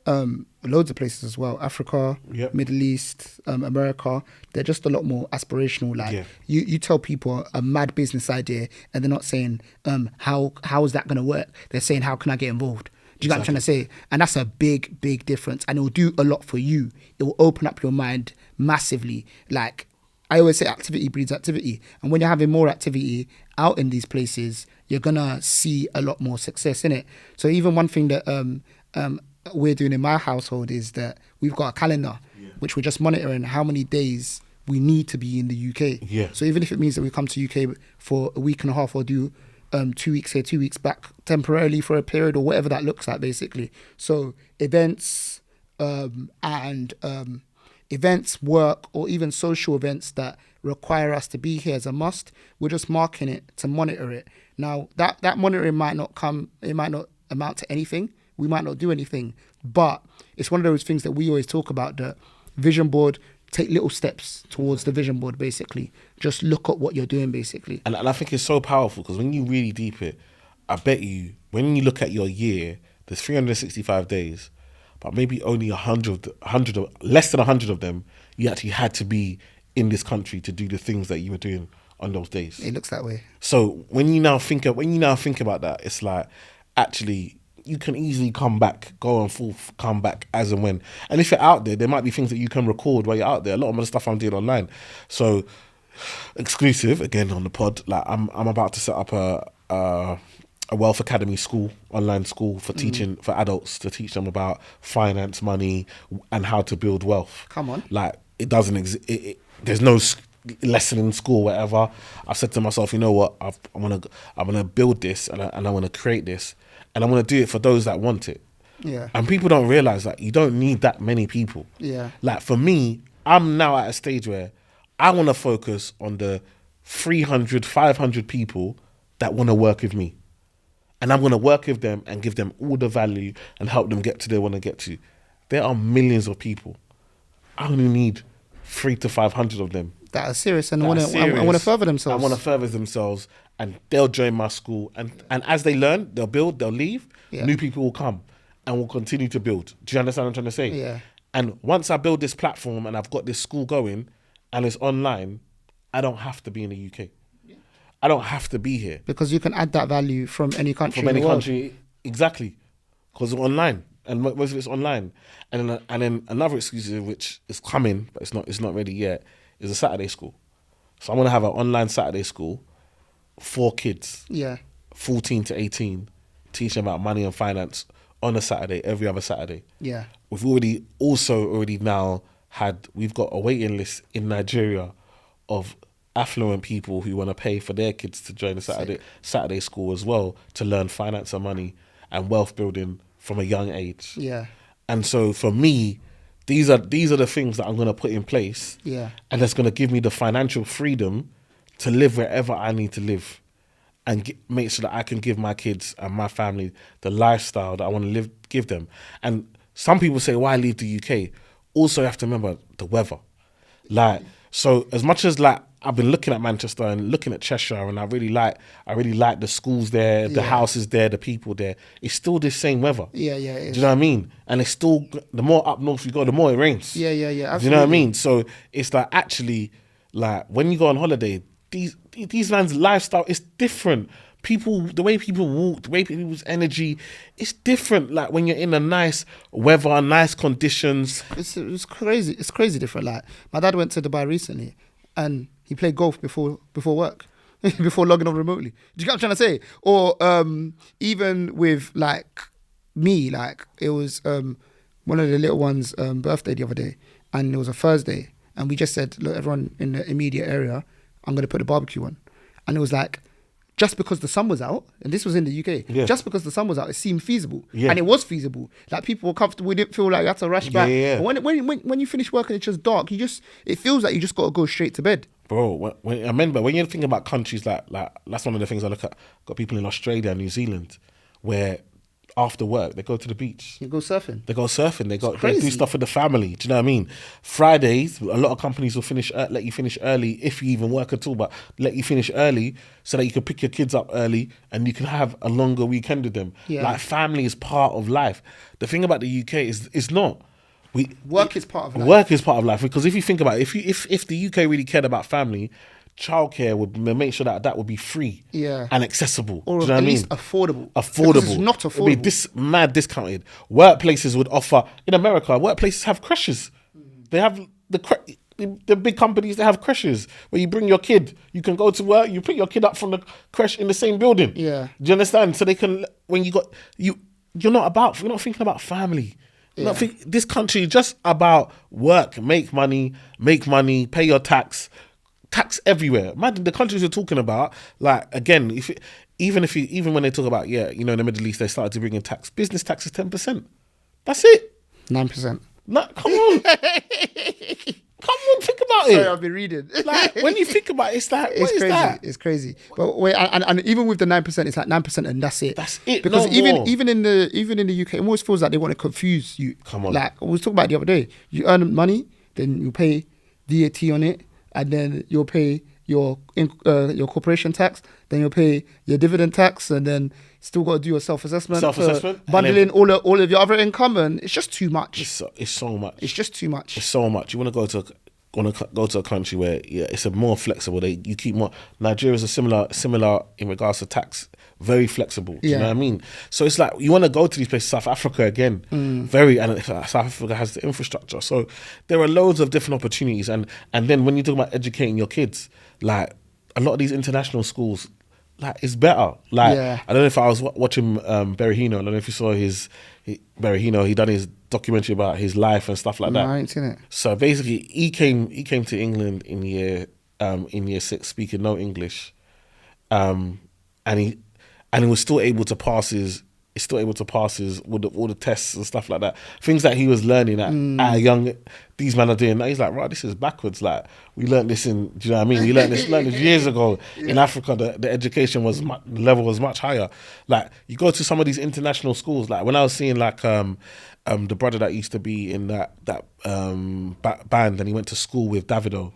loads of places as well, Africa, Middle East, America, they're just a lot more aspirational. Like, you tell people a mad business idea, and they're not saying, how is that going to work? They're saying, how can I get involved? Do you know what I'm trying to say? And that's a big, big difference. And it will do a lot for you. It will open up your mind massively. Like, I always say activity breeds activity. And when you're having more activity out in these places, you're going to see a lot more success in it. So even one thing that we're doing in my household is that we've got a calendar, which we're just monitoring how many days we need to be in the UK. Yeah. So even if it means that we come to UK for a week and a half, or do 2 weeks here, 2 weeks back temporarily for a period, or whatever that looks like, basically. So events events, work, or even social events that require us to be here as a must, we're just marking it to monitor it. Now, that monitoring might not amount to anything. We might not do anything, but it's one of those things that we always talk about, the vision board. Take little steps towards the vision board, basically. Just look at what you're doing, basically. And I think it's so powerful, because when you really deep it, I bet you, when you look at your year, there's 365 days, but maybe only less than 100 of them, you actually had to be in this country to do the things that you were doing on those days. It looks that way. So when you now think about that, it's like, actually, you can easily come back as and when. And if you're out there might be things that you can record while you're out there. A lot of the stuff I'm doing online. So exclusive again on the pod. Like, I'm about to set up a Wealth Academy school, online school for teaching, for adults, to teach them about finance, money, and how to build wealth. Come on. Like, it doesn't exist. There's no lesson in school, whatever. I've said to myself, you know what? I'm gonna build this, and I want to create this, and I'm gonna do it for those that want it. Yeah. And people don't realize that you don't need that many people. Yeah. Like, for me, I'm now at a stage where I want to focus on the 300, 500 people that want to work with me. And I'm going to work with them and give them all the value and help them get to where they want to get to. There are millions of people. I only need 300 to 500 of them that are serious and that want are to serious further and themselves. want to further themselves, and they'll join my school. And as they learn, they'll build, they'll leave. Yeah. New people will come and will continue to build. Do you understand what I'm trying to say? Yeah. And once I build this platform and I've got this school going and it's online, I don't have to be in the UK. I don't have to be here. Because you can add that value from any country. From in any the world. country, exactly. Because it's online. And most of it's online. And then another excuse which is coming, but it's not ready yet, is a Saturday school. So I'm going to have an online Saturday school for kids, Yeah. 14 to 18, teaching about money and finance on a Saturday, every other Saturday. Yeah. We've already now we've got a waiting list in Nigeria of affluent people who want to pay for their kids to join the Saturday school as well, to learn finance and money and wealth building from a young age. Yeah. And so for me, these are the things that I'm going to put in place. Yeah. And that's going to give me the financial freedom to live wherever I need to live, and make sure that I can give my kids and my family the lifestyle that I want to give them. And some people say, why leave the UK? Also, you have to remember the weather. Like, so as much as like I've been looking at Manchester and looking at Cheshire, and I really like the schools there, the houses there, the people there. It's still the same weather. Yeah, yeah. It is. Do you know what I mean? And it's still, the more up north you go, the more it rains. Yeah, yeah, yeah. Absolutely. Do you know what I mean? So it's like, actually, like when you go on holiday, these man's lifestyle is different. People, the way people walk, the way people's energy, it's different. Like when you're in a nice weather, nice conditions. It's crazy. It's crazy different. Like my dad went to Dubai recently, and he played golf before work, before logging on remotely. Do you get what I'm trying to say? Or even with like me, like it was one of the little ones' birthday the other day, and it was a Thursday, and we just said, look, everyone in the immediate area, I'm going to put the barbecue on. And it was like, just because the sun was out, and this was in the UK, just because the sun was out, it seemed feasible. Yeah. And it was feasible. Like people were comfortable. We didn't feel like you had to rush back. Yeah. But when you finish work and it's just dark, it feels like you just got to go straight to bed. Bro, I remember when you think about countries like that's one of the things I look at. Got people in Australia and New Zealand where after work they go to the beach. You go surfing. They do stuff with the family. Do you know what I mean? Fridays, a lot of companies will let you finish early if you even work at all, but let you finish early so that you can pick your kids up early and you can have a longer weekend with them. Yeah. Like family is part of life. The thing about the UK is it's not. Work is part of life. Work is part of life, because if you think about it, if the UK really cared about family, childcare would make sure that would be free, and accessible. Or do you know at what least I mean? affordable. Affordable. Because it's not affordable. It'd be mad discounted. Workplaces would offer, in America, workplaces have creches. They have the big companies, they have creches where you bring your kid, you can go to work, you pick your kid up from the creche in the same building. Yeah. Do you understand? So they can, when you're not thinking about family. Yeah. This country is just about work, make money, pay your tax everywhere. Imagine the countries you're talking about. Like again, even when they talk about in the Middle East, they started to bring in tax. Business tax is 10%. That's it. 9%. No, come on. Come on, think about it. Sorry, I've been reading. Like when you think about it, it's like what is that? It's crazy. But wait, and even with the 9%, it's like 9% and that's it. That's it. Because no even more. even in the UK, it almost feels like they want to confuse you. Come on. Like we was talking about the other day. You earn money, then you pay VAT on it, and then you'll pay your corporation tax, then you'll pay your dividend tax, and then still got to do your self-assessment. Bundling all of your other income, and it's just too much. It's so much. It's just too much. It's so much. You want to go to a country where it's a more flexible. You keep more. Nigeria is a similar in regards to tax. Very flexible. Do you know what I mean? So it's like you want to go to these places. South Africa again, and South Africa has the infrastructure. So there are loads of different opportunities. And then when you talk about educating your kids, like a lot of these international schools, like it's better. Like I don't know if I was watching Berahino. I don't know if you saw Berahino. He done his documentary about his life and stuff like that. I ain't seen it. So basically, he came to England in year 6, speaking no English, and he was still able to pass his with all the tests and stuff like that. Things that he was learning at a young. These men are doing that. He's like, right, this is backwards. Like we learned this do you know what I mean? We learned this years ago in Africa. The education was the level was much higher. Like you go to some of these international schools. Like when I was seeing like the brother that used to be in that band, and he went to school with Davido.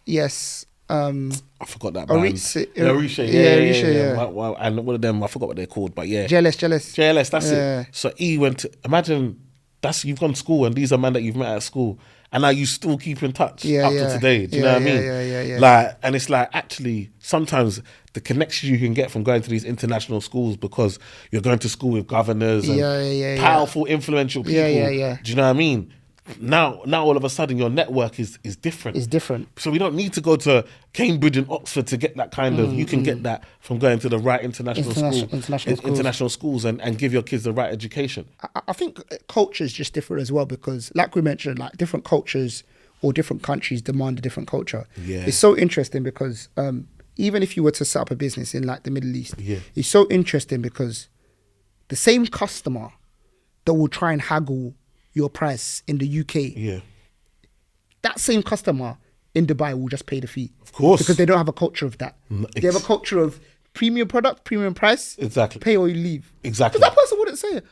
Yes. I forgot that band. Orisha, Yeah. Well, and one of them, I forgot what they're called, but yeah. Jealous. JLS, that's it. So he went to, imagine you've gone to school and these are men that you've met at school and now you still keep in touch up to today. Do you know what I mean? Yeah. Like, and it's like, actually, sometimes the connections you can get from going to these international schools because you're going to school with governors and powerful, influential people. Yeah. Do you know what I mean? Now all of a sudden your network is different. It's different. So we don't need to go to Cambridge and Oxford to get that kind of, you can get that from going to the right international schools and give your kids the right education. I think culture is just different as well because like we mentioned, like different cultures or different countries demand a different culture. Yeah. It's so interesting because even if you were to set up a business in like the Middle East, it's so interesting because the same customer that will try and haggle your price in the UK, that same customer in Dubai will just pay the fee. Of course. Because they don't have a culture of that. They have a culture of premium product, premium price. Exactly. Pay or you leave. Exactly. Because that person wouldn't say,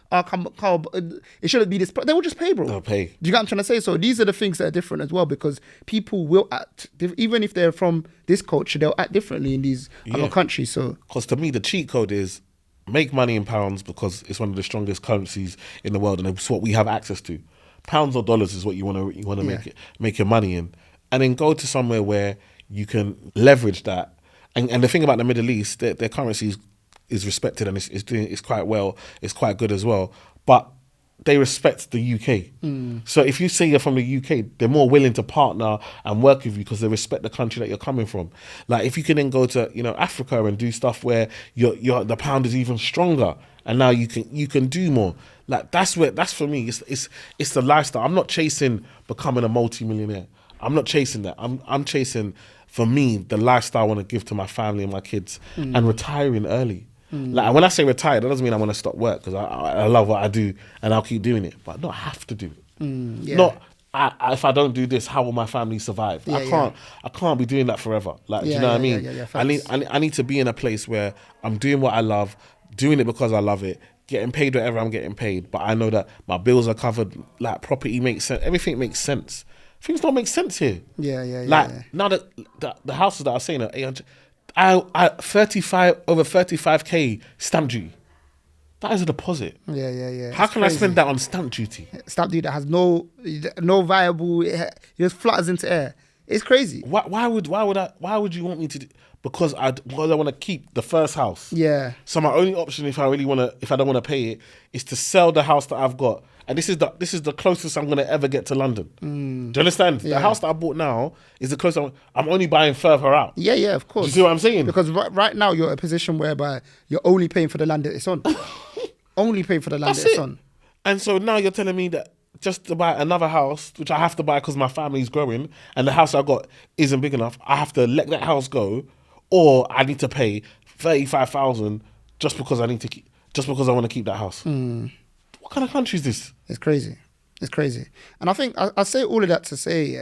it shouldn't be this. They will just pay, bro. They'll pay. Do you get what I'm trying to say? So these are the things that are different as well because people will act, even if they're from this culture, they'll act differently in these other countries. So, because to me, the cheat code is make money in pounds because it's one of the strongest currencies in the world and it's what we have access to. Pounds or dollars is what you want to make your money in, and then go to somewhere where you can leverage that. And the thing about the Middle East, their currency is respected and it's quite well, it's quite good as well. But they respect the UK. So if you say you're from the UK, they're more willing to partner and work with you because they respect the country that you're coming from. Like if you can then go to Africa and do stuff where the pound is even stronger, and now you can do more. Like that's for me. It's the lifestyle. I'm not chasing becoming a multi-millionaire. I'm not chasing that. I'm chasing, for me, the lifestyle I want to give to my family and my kids and retiring early. Like when I say retire, that doesn't mean I want to stop work because I love what I do and I'll keep doing it, but not have to do it. If I don't do this, how will my family survive? I can't be doing that forever. Like, do you know what I mean? I need to be in a place where I'm doing what I love, doing it because I love it, getting paid whatever I'm getting paid, but I know that my bills are covered. Like property makes sense. Everything makes sense. Things don't make sense here. Now that the houses that I'm saying are 800. I over 35k stamp duty. That is a deposit. How can I spend that on stamp duty? Stamp duty that has no viable, it just flutters into air. It's crazy. Why would you want me to do? Because I want to keep the first house. Yeah. So my only option if I don't want to pay it is to sell the house that I've got. And this is the closest I'm going to ever get to London. Do you understand? The house that I bought now is the closest. I'm only buying further out. Yeah, of course. Do you see what I'm saying? Because right now you're in a position whereby you're only paying for the land that it's on. Only paying for the land that it's on. And so now you're telling me that just to buy another house, which I have to buy because my family's growing, and the house I got isn't big enough, I have to let that house go, or I need to pay 35,000 just because I want to keep that house. What kind of country is this? It's crazy. And I think I say all of that to say,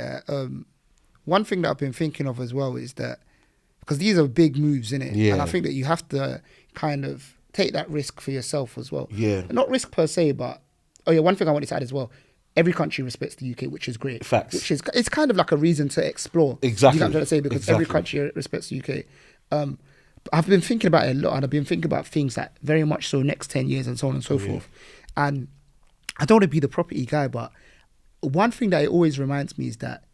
one thing that I've been thinking of as well is that, because these are big moves, innit? Yeah. And I think that you have to kind of take that risk for yourself as well. Yeah. Not risk per se, but, one thing I wanted to add as well, every country respects the UK, which is great. Facts. It's kind of like a reason to explore. Exactly. You know what I'm trying to say? Because every country respects the UK. I've been thinking about it a lot, and I've been thinking about things that very much so next 10 years and so on and so forth. And I don't want to be the property guy, but one thing that it always reminds me is that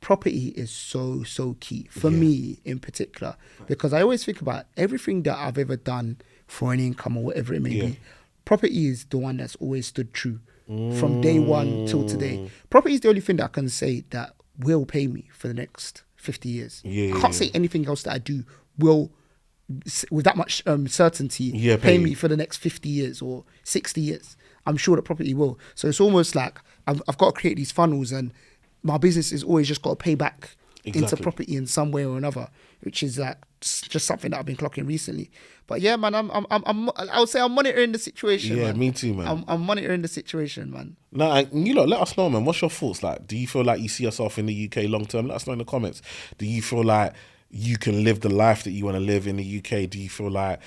property is so key for me in particular, because I always think about everything that I've ever done for an income or whatever it may be. Property is the one that's always stood true from day one till today. Property is the only thing that I can say that will pay me for the next 50 years. I can't say anything else that I do will, with that much certainty, pay me for the next 50 years or 60 years. I'm sure that property will. So it's almost like I've got to create these funnels, and my business is always just got to pay back into property in some way or another, which is like just something that I've been clocking recently. But yeah, man, I would say I'm monitoring the situation. Yeah, man. me too, man. I'm monitoring the situation, man. No, let us know, man. What's your thoughts like? Do you feel like you see yourself in the UK long term? Let us know in the comments. Do you feel like you can live the life that you want to live in the UK? Do you feel like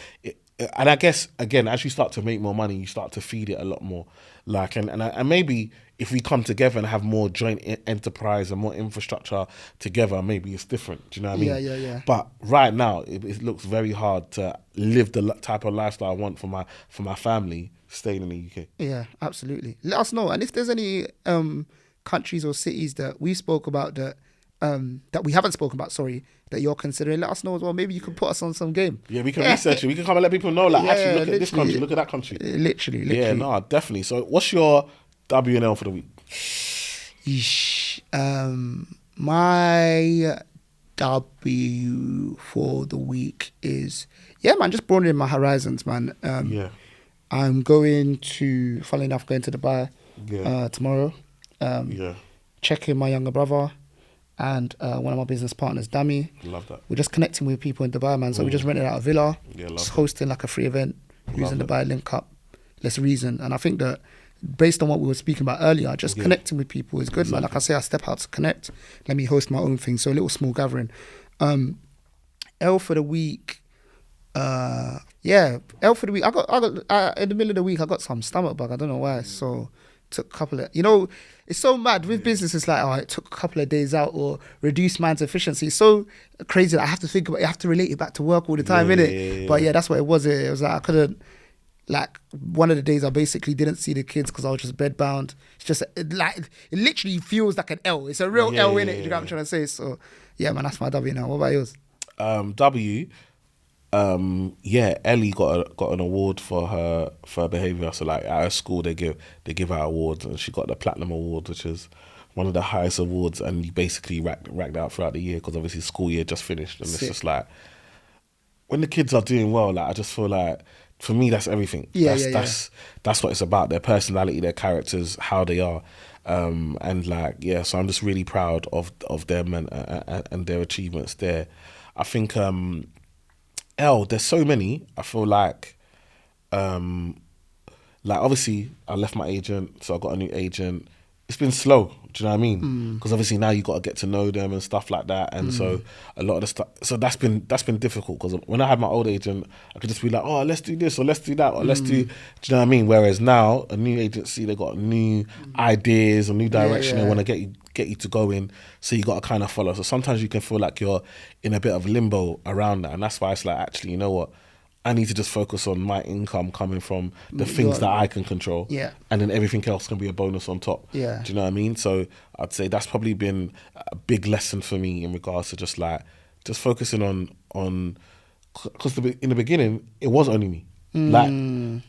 and I guess again, as you start to make more money, you start to feed it a lot more. Like, and maybe if we come together and have more joint enterprise and more infrastructure together, maybe it's different. Do you know what I mean? Yeah. But right now, it looks very hard to live the type of lifestyle I want for my family staying in the UK. Yeah, absolutely. Let us know, and if there's any countries or cities that we spoke about that we haven't spoken about, sorry, that you're considering, let us know as well. Maybe you can put us on some game. Yeah, we can research it. We can come and let people know, like, actually, look at this country, look at that country. Literally. Yeah, no, definitely. So what's your W&L for the week? Yeesh. My W for the week is, man, just broadening my horizons, man. I'm going to, funnily enough, going to Dubai tomorrow. Checking my younger brother and one of my business partners, Dami. Love that. We're just connecting with people in Dubai, man. So we just rented out a villa. Just hosting like a free event. Who's in Dubai, link up. Let's reason. And I think that based on what we were speaking about earlier, just connecting with people is good, man. Like I say, I step out to connect. Let me host my own thing. So a little small gathering. L for the week. L for the week. I got in the middle of the week, I got some stomach bug. I don't know why. So took a couple of, it's so mad with business. It's like, it took a couple of days out or reduce man's efficiency. It's so crazy that I have to think about it. I have to relate it back to work all the time, innit? But that's what it was. It was like I couldn't, like one of the days I basically didn't see the kids because I was just bedbound. It's just like, it literally feels like an L. It's a real L, innit? You know what I'm trying to say? So man, that's my W now. What about yours? W. Ellie got an award for her behaviour. So like at her school they give out awards, and she got the Platinum Award, which is one of the highest awards, and you basically racked out throughout the year because obviously school year just finished, and it's just like when the kids are doing well, like I just feel like for me that's everything. That's what it's about, their personality, their characters, how they are. And like so I'm just really proud of them and their achievements there. I think there's so many. I feel like obviously I left my agent, so I got a new agent. It's been slow, do you know what I mean? Because obviously now you got to get to know them and stuff like that, and so a lot of the stuff. So that's been difficult, because when I had my old agent, I could just be like, oh, let's do this or let's do that or let's do you know what I mean? Whereas now a new agency, they got new ideas, a new direction they want to get you to go in, so you got to kind of follow. So sometimes you can feel like you're in a bit of limbo around that, and that's why it's like, actually, you know what? I need to just focus on my income coming from the things that I can control. And then everything else can be a bonus on top. Do you know what I mean? So I'd say that's probably been a big lesson for me in regards to just focusing on, because in the beginning, it was only me. Like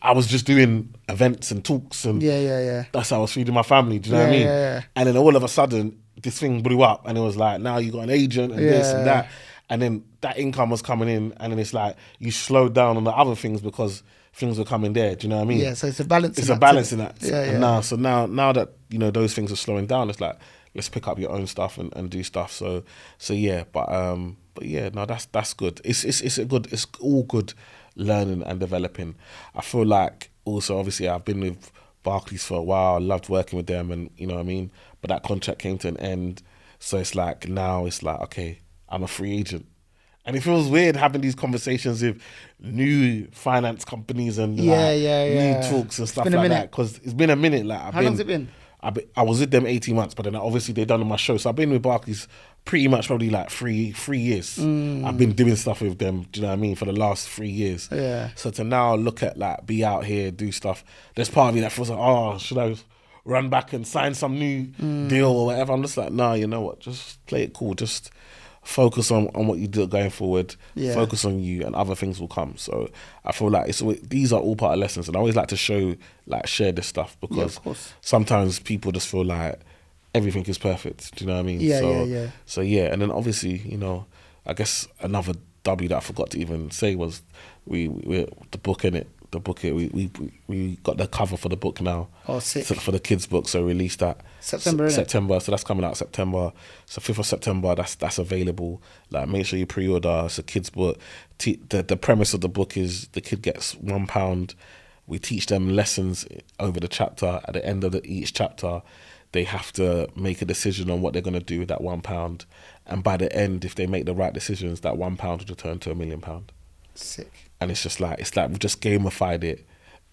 I was just doing events and talks and that's how I was feeding my family. Do you know what I mean? And then all of a sudden, this thing blew up, and it was like, now you got an agent and this and that. And then that income was coming in, and then it's like you slowed down on the other things because things were coming there. Do you know what I mean? So it's a balance. It's a balance in that. And now that those things are slowing down, it's like, let's pick up your own stuff and do stuff. So that's good. It's all good learning and developing. I feel like also, obviously, I've been with Barclays for a while. I loved working with them, and you know what I mean. But that contract came to an end, so it's like now it's like, okay, I'm a free agent. And it feels weird having these conversations with new finance companies and new talks and stuff like that, because it's been a minute. Like, how long's it been? I was with them 18 months, but then obviously they done on my show. So I've been with Barclays pretty much probably like three years. I've been doing stuff with them, do you know what I mean, for the last 3 years. So to now look at like, be out here, do stuff, there's part of me that feels like, oh, should I run back and sign some new deal or whatever? I'm just like, nah, you know what, just play it cool, just focus on what you do going forward, focus on you, and other things will come. So I feel like these are all part of lessons, and I always like to share this stuff, because sometimes people just feel like everything is perfect, do you know what I mean? So and then obviously, I guess another W that I forgot to even say was we the book, in it. The book, we got the cover for the book now. Oh, sick. For the kids' book, so released that September, so that's coming out September. So 5th of September, that's available. Like, make sure you pre-order. It's a kids' book. The premise of the book is the kid gets £1. We teach them lessons over the chapter. At the end of each chapter, they have to make a decision on what they're going to do with that £1. And by the end, if they make the right decisions, that £1 will return to £1 million. Sick. And it's like we just gamified it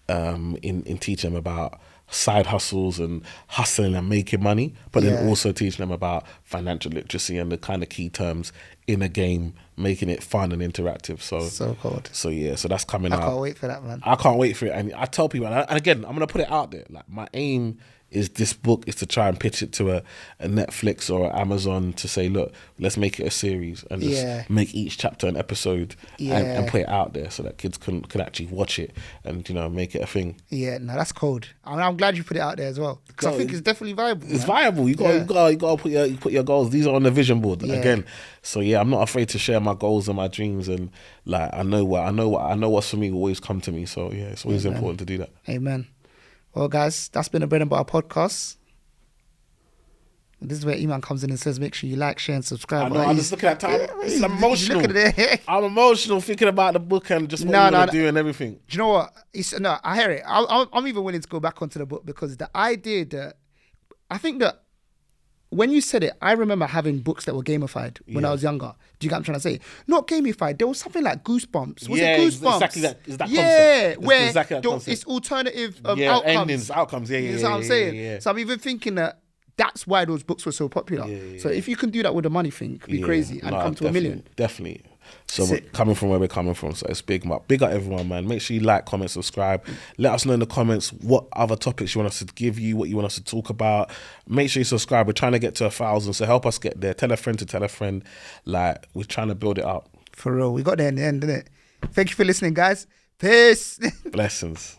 in teaching them about side hustles and hustling and making money, but then also teaching them about financial literacy and the kind of key terms in a game, making it fun and interactive. So cool. So yeah, so that's coming out. I can't wait for that, man. I can't wait for it. And I tell people, and again, I'm gonna put it out there. Like, my aim is this book is to try and pitch it to a Netflix or Amazon to say, look, let's make it a series and just make each chapter an episode and put it out there so that kids can actually watch it and, you know, make it a thing. Yeah, no, that's cold. I mean, I'm glad you put it out there as well, because I think it's definitely viable. It's viable. You got to put your goals. These are on the vision board again. So yeah, I'm not afraid to share my goals and my dreams, and like I know what's for me will always come to me. So yeah, it's always important to do that. Amen. Well, guys, that's been a Bread and Butter podcast. And this is where Eman comes in and says, make sure you like, share, and subscribe. I know, I'm just looking at time. It's emotional. I'm emotional thinking about the book and just what you want to do and everything. Do you know what? I hear it. I'm even willing to go back onto the book, because the idea that, I think that when you said it, I remember having books that were gamified when I was younger. Do you get what I'm trying to say? Not gamified. There was something like Goosebumps. Was it Goosebumps? Exactly that. Is that concept? Where exactly that it's alternative outcomes. Yeah, you know what I'm saying? Yeah. So I'm even thinking that's why those books were so popular. So if you can do that with the money thing, it could be crazy and come to 1 million. Definitely. So we're coming from where we're coming from, so it's big. Big up everyone, man. Make sure you like, comment, subscribe. Let us know in the comments what other topics you want us to give you, what you want us to talk about. Make sure you subscribe. We're trying to get to 1,000, so help us get there. Tell a friend to tell a friend. Like, we're trying to build it up. For real, we got there in the end, didn't it? Thank you for listening, guys. Peace. Blessings.